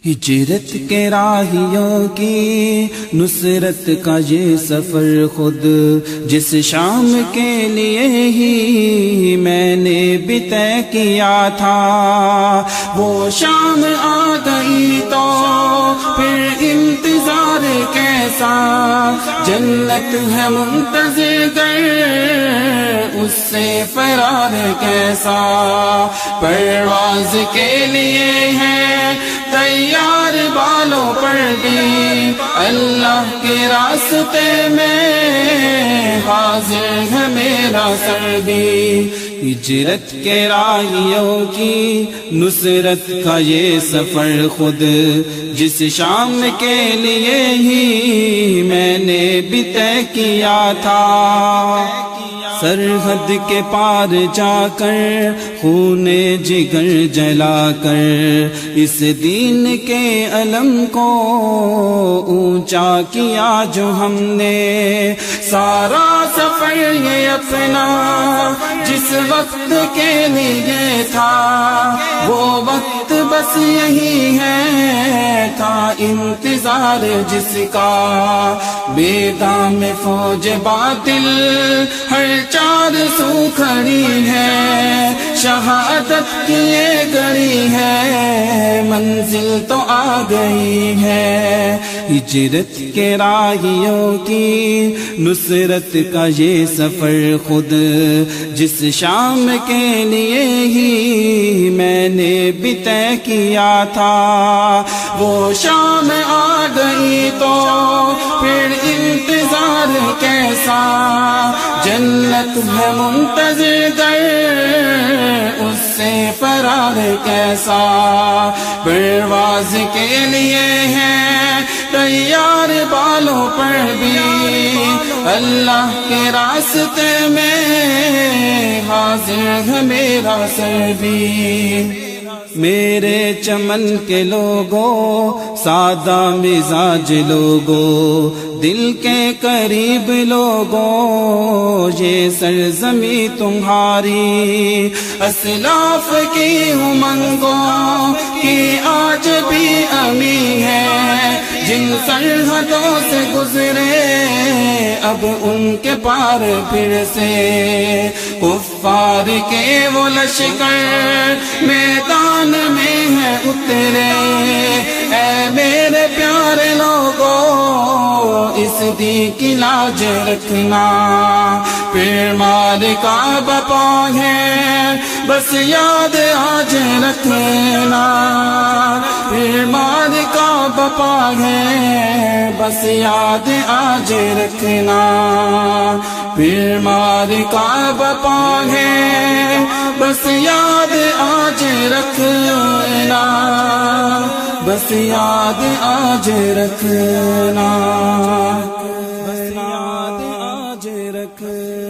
ہجرت کے راہیوں کی نصرت کا یہ سفر خود جس شام کے لیے ہی میں نے بھی طے کیا تھا، وہ شام آ گئی تو پھر انتظار کیسا، جنت ہے منتظر گر اس سے فرار کیسا، پرواز کے لیے ہے تیار بالوں پر بھی، اللہ کے راستے میں حاضر ہے میرا سر بھی۔ ہجرت کے راہیوں کی نصرت کا یہ سفر خود جس شام کے لیے ہی میں نے بھی طے کیا تھا، سرحد کے پار جا کر خون جگر جلا کر اس دین کے علم کو اونچا کیا جو ہم نے، سارا سفر یہ اپنا جس وقت کے لیے تھا، وہ وقت بس یہی ہے تھا انتظار جس کا، بے دام فوج باطل ہر چار سو کھڑی ہے، شہادت کی یہ گڑی ہے منزل تو آ گئی ہے۔ ہجرت کے راہیوں کی نصرت کا یہ سفر خود جس شام کے لیے ہی میں نے بھی طے کیا تھا، وہ شام آ گئی تو پھر انتظار کیسا، جنت ہے منتظر گر اس سے فرار کیسا، پرواز کے لیے ہے تیار بالوں پر بھی، اللہ کے راستے میں حاضر ہے میرا سر بھی۔ میرے چمن کے لوگوں، سادہ مزاج لوگوں، دل کے قریب لوگوں، یہ سرزمی تمہاری اسلاف کی امنگوں کی آج بھی امی ہے، جن سرحدوں سے گزرے اب ان کے پار پھر سے، کفار کے وہ لشکر میدان میں ہے اترے، اے میرے پیارے لوگوں اس دی کی لاج رکھنا، پھر مار کا بپا ہے بس یاد آج رکھنا، پھر مار کا بپا ہے بس یاد آج رکھنا، پھر مار کا بپا ہے بس یاد آج رکھنا، بس یاد آج رکھنا، بس یاد آج رکھنا۔